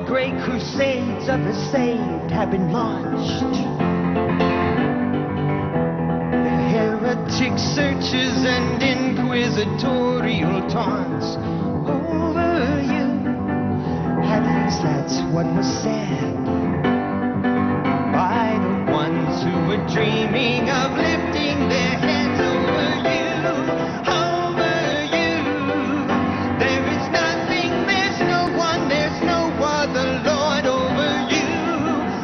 great crusades of the saved have been launched. The heretic searches and inquisitorial taunts over you. At least that's what was said by the ones who were dreaming of lifting their heads over you. Over you. There is nothing, there's no one, there's no other Lord over you.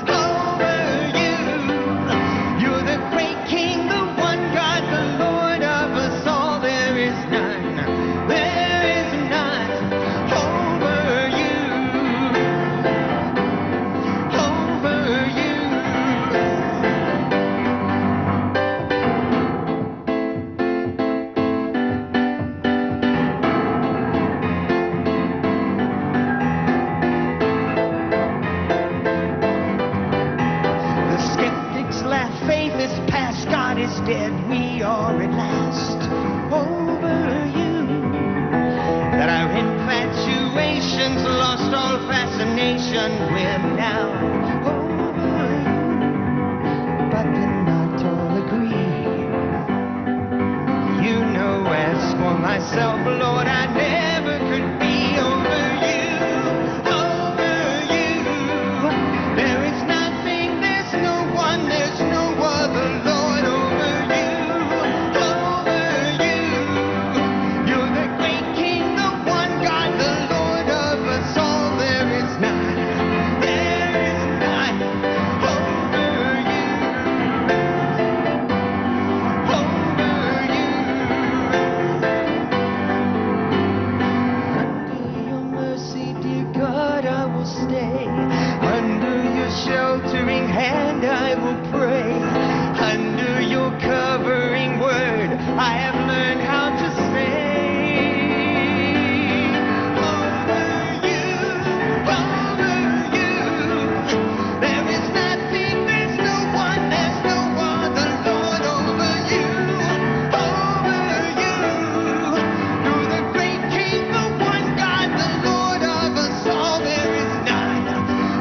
Over you. You're the great King, the one God, the Lord of us all. There is none. There is none over you. Over you. The skeptics laugh, faith is past, God is dead, we are at last over you. That our infatuations lost all fascination, we're now over you. But did not all agree? You know, as for myself, Lord, I never could be over you. Over you. There is nothing, there's no one, there's no other Lord over you. Over you. You're the great King, the one God, the Lord of us all. There is none. There is none over you. Over you. Under your mercy, dear God, I will stay. Under your sheltering hand, I will pray. Under your covering word, I have learned how to say. Over you, over you. There is nothing, there's no one, there's no other Lord over you. Over you. You're the great King, the one God, the Lord of us all. There is none.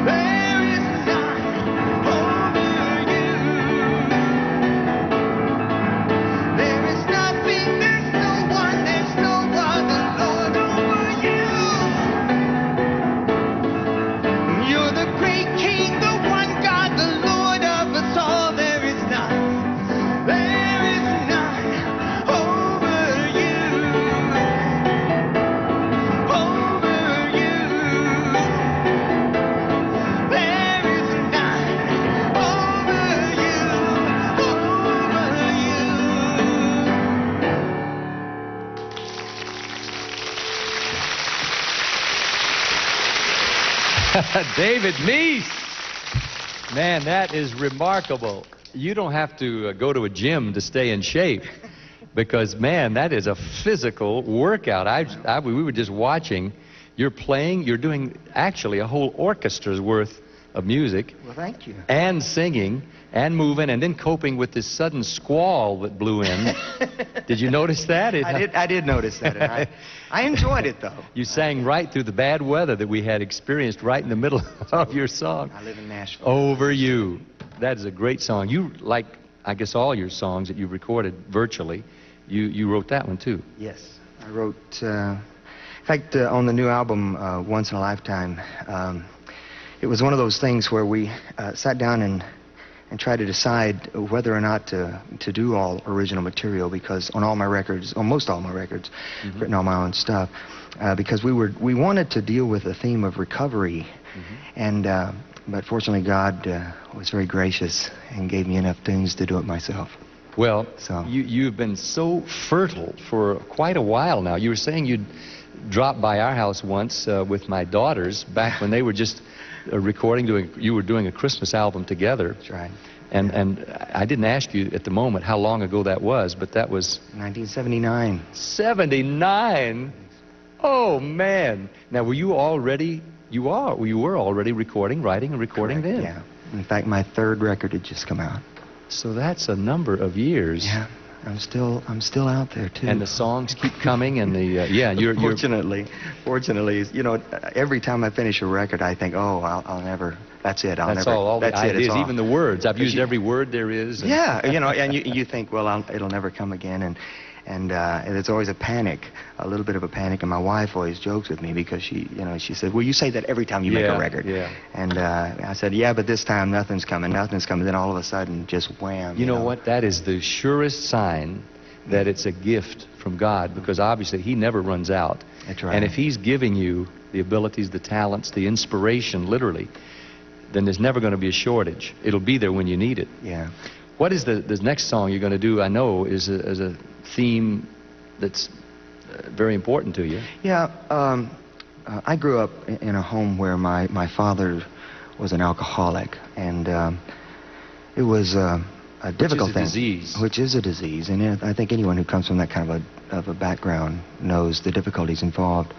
There is none over you. There is nothing, there's no one, there's no other Lord over you. You're the great King, the one God, the Lord of us all. There is none. There is none over you. Over you. There is none over you. Over you. David Meece. Man, that is remarkable. You don't have to go to a gym to stay in shape because, man, that is a physical workout. We were just watching. You're playing, you're doing actually a whole orchestra's worth of music Well, thank you. and singing and moving and then coping with this sudden squall that blew in. Did you notice that? I did notice that, and I enjoyed it, though. You sang right through the bad weather that we had experienced right in the middle of your song. I live in Nashville. Over You. That is a great song. You, like, I guess all your songs that you've recorded virtually, you wrote that one too. Yes, I wrote, in fact, on the new album, Once in a Lifetime, it was one of those things where we sat down and tried to decide whether or not to do all original material, because on all my records, almost all my records, written all my own stuff, because we wanted to deal with the theme of recovery, and but fortunately God was very gracious and gave me enough tunes to do it myself. Well, So- you've been so fertile for quite a while now. You were saying you'd dropped by our house once with my daughters back when they were just recording, you were doing a Christmas album together. That's right. And I didn't ask you at the moment how long ago that was, but that was 1979. 79. Oh man! Now were you already? You were already recording, writing, and recording Correct, then. Yeah. In fact, my third record had just come out. So that's a number of years. Yeah. I'm still out there too. And the songs keep coming, and the yeah, you're fortunately, you know, every time I finish a record, I think, oh, I'll never. That's it. that's all the That's it. It's ideas, all. even the words. I've used you- every word there is. And Yeah, you know, and you think, well, it'll never come again, and it's always a panic, a little bit of a panic. And my wife always jokes with me because she said, well, you say that every time you make a record. Yeah. And I said, yeah, but this time nothing's coming. Then all of a sudden, just wham. You know what? That is the surest sign that it's a gift from God, because obviously He never runs out. That's right. And if He's giving you the abilities, the talents, the inspiration, literally, then there's never going to be a shortage. It'll be there when you need it. Yeah. What is the next song you're going to do? I know is a theme that's very important to you. Yeah. I grew up in a home where my father was an alcoholic, and it was a difficult thing. Which is a disease. Which is a disease, and I think anyone who comes from that kind of a background knows the difficulties involved.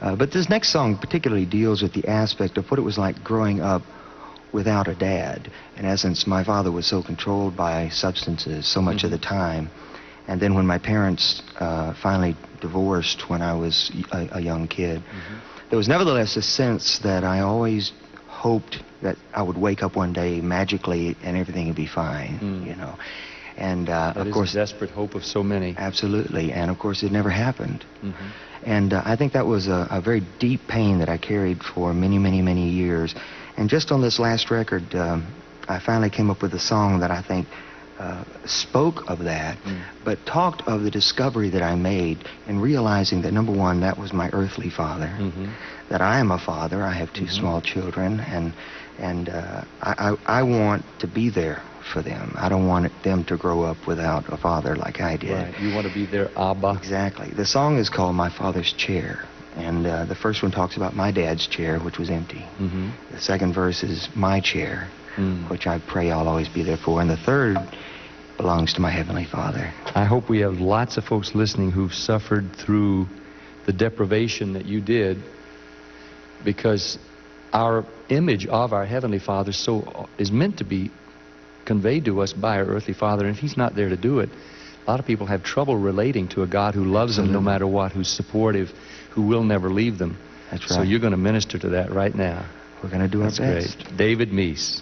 But this next song particularly deals with the aspect of what it was like growing up without a dad. In essence, my father was so controlled by substances so much of the time. And then when my parents finally divorced when I was a young kid, there was nevertheless a sense that I always hoped that I would wake up one day magically and everything would be fine, you know. And of course, the desperate hope of so many. Absolutely. And of course, it never happened. And I think that was a very deep pain that I carried for many, many, many years. And just on this last record, I finally came up with a song that I think spoke of that, but talked of the discovery that I made in realizing that, number one, that was my earthly father, that I am a father. I have two small children, and I want to be there for them. I don't want them to grow up without a father like I did. Right. You want to be their Abba. Exactly. The song is called My Father's Chair. And the first one talks about my dad's chair, which was empty. The second verse is my chair, which I pray I'll always be there for. And the third belongs to my Heavenly Father. I hope we have lots of folks listening who've suffered through the deprivation that you did, because our image of our Heavenly Father is meant to be conveyed to us by our earthly Father. And if He's not there to do it, a lot of people have trouble relating to a God who loves them no matter what, who's supportive, who will never leave them. That's right. So you're going to minister to that right now. We're going to do our best. That's great. David Meece.